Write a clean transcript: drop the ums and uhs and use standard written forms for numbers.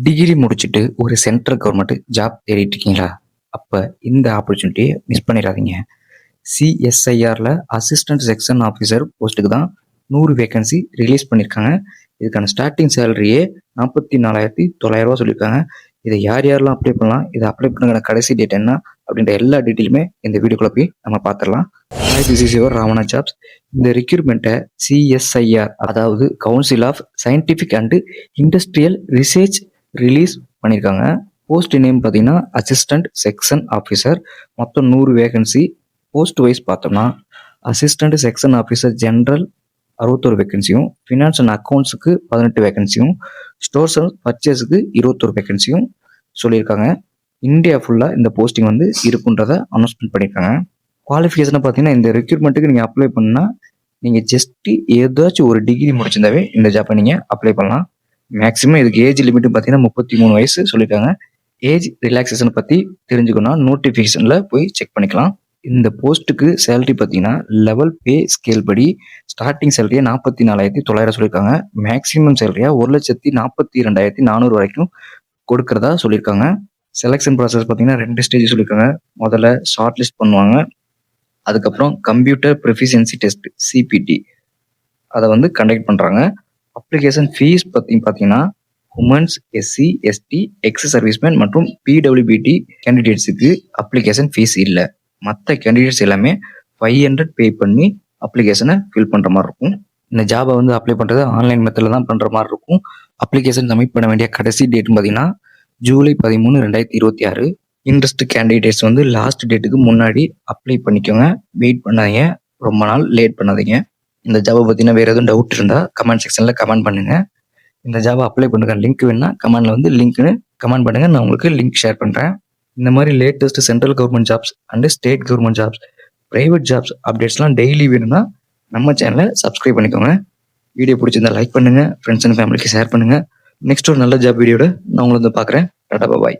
Degree முடிச்சுட்டு ஒரு central government job தேடிட்டு இருக்கீங்களா? அப்போ இந்த ஆப்பர்ச்சுனிட்டியை மிஸ் பண்ணிடாதீங்க. சிஎஸ்ஐஆரில் அசிஸ்டன்ட் செக்ஷன் ஆஃபீஸர் போஸ்ட்டுக்கு தான் 100 வேகன்சி ரிலீஸ் பண்ணியிருக்காங்க. இதுக்கான ஸ்டார்டிங் சேலரியே 44,900 சொல்லியிருக்காங்க. இதை யார் யாரெல்லாம் அப்ளை பண்ணலாம், இதை அப்ளை பண்ணுற கடைசி டேட் என்ன அப்படின்ற எல்லா டீட்டெயிலுமே இந்த வீடியோக்குள்ள போய் நம்ம பார்த்துடலாம். This is your Ravana jobs. இந்த ரெக்ரூட்மெண்ட்டை சிஎஸ்ஐஆர், அதாவது council of scientific and industrial research release பண்ணியிருக்காங்க. போஸ்ட் நேம் பார்த்தீங்கன்னா அசிஸ்டன்ட் செக்ஷன் ஆஃபீஸர். மொத்தம் 100 வேகன்சி. போஸ்ட் வைஸ் பார்த்தோம்னா அசிஸ்டன்ட் செக்ஷன் ஆஃபீஸர் ஜென்ரல் 61 வேகன்சியும், ஃபினான்ஸ் அண்ட் அக்கௌண்ட்ஸுக்கு 18 வேகன்சியும், ஸ்டோர்ஸ் அண்ட் பர்ச்சேஸுக்கு 21 வேகன்சியும் சொல்லியிருக்காங்க. இந்தியா ஃபுல்லாக இந்த போஸ்டிங் வந்து இருக்குன்றதை அனௌன்ஸ்மெண்ட் பண்ணியிருக்காங்க. குவாலிஃபிகேஷனை பார்த்தீங்கன்னா இந்த ரெக்ரூட்மெண்ட்டுக்கு நீங்கள் அப்ளை பண்ணால் நீங்கள் ஜஸ்ட்டு ஏதாச்சும் ஒரு டிகிரி முடிச்சிருந்தாவே இந்த ஜாப்பை நீங்கள் அப்ளை பண்ணலாம். மேக்ஸிமம் இதுக்கு ஏஜ் லிமிட்டு பார்த்தீங்கன்னா 33 வயசு சொல்லியிருக்காங்க. ஏஜ் ரிலாக்ஸேஷனை பற்றி தெரிஞ்சுக்கணும்னா நோட்டிஃபிகேஷனில் போய் செக் பண்ணிக்கலாம். இந்த போஸ்ட்டுக்கு சேலரி பார்த்தீங்கன்னா லெவல் பே ஸ்கேல் படி ஸ்டார்டிங் சேலரியாக 44,900 சொல்லியிருக்காங்க. மேக்ஸிமம் சேலரியாக 1,42,400 வரைக்கும் கொடுக்கறதா சொல்லியிருக்காங்க. செலெக்ஷன் ப்ராசஸ் பார்த்தீங்கன்னா 2 ஸ்டேஜ் சொல்லியிருக்காங்க. முதல்ல ஷார்ட் லிஸ்ட் பண்ணுவாங்க. அதுக்கப்புறம் கம்ப்யூட்டர் ப்ரொஃபிஷியன்சி டெஸ்ட் சிபிடி அதை வந்து கண்டக்ட் பண்ணுறாங்க. அப்ளிகேஷன் ஃபீஸ் பார்த்தீங்கன்னா womens, SC, ST, ex serviceman மற்றும் பிடபிள்யூபிடி கேண்டிடேட்ஸுக்கு அப்ளிகேஷன் ஃபீஸ் இல்லை. மற்ற கேண்டிடேட்ஸ் எல்லாமே 500 பே பண்ணி அப்ளிகேஷனை ஃபில் பண்ணுற மாதிரி இருக்கும். இந்த ஜாபை வந்து அப்ளை பண்ணுறது ஆன்லைன் மெத்தடில் தான் பண்ணுற மாதிரி இருக்கும். அப்ளிகேஷன் சப்மிட் பண்ண வேண்டிய கடைசி டேட்னு பார்த்தீங்கன்னா ஜூலை 13, 2026. இன்ட்ரெஸ்ட் கேண்டிடேட்ஸ் வந்து லாஸ்ட் டேட்டுக்கு முன்னாடி அப்ளை பண்ணிக்கோங்க. வெயிட் பண்ணாதீங்க, ரொம்ப நாள் லேட் பண்ணாதீங்க. இந்த ஜாபை பற்றினா வேறு எதுவும் டவுட் இருந்தால் கமெண்ட் செக்ஷனில் கமெண்ட் பண்ணுங்கள். இந்த ஜாபை அப்ளை பண்ணுற லிங்க் வேணுன்னா கமெண்டில் வந்து லிங்க்னு கமெண்ட் பண்ணுங்கள். நான் உங்களுக்கு லிங்க் ஷேர் பண்ணுறேன். இந்த மாதிரி latest central government jobs and state government jobs, private jobs அப்டேட்ஸ்லாம் டெய்லி வேணும்னா நம்ம சேனலை சப்ஸ்கிரைப் பண்ணிக்கோங்க. வீடியோ பிடிச்சிருந்தா லைக் பண்ணுங்கள், ஃப்ரெண்ட்ஸ் அண்ட் ஃபேமிலிக்கு ஷேர் பண்ணுங்கள். நெக்ஸ்ட் ஒரு நல்ல ஜாப் வீடியோட நான் உங்களை வந்து பார்க்குறேன். டாடா பாய்.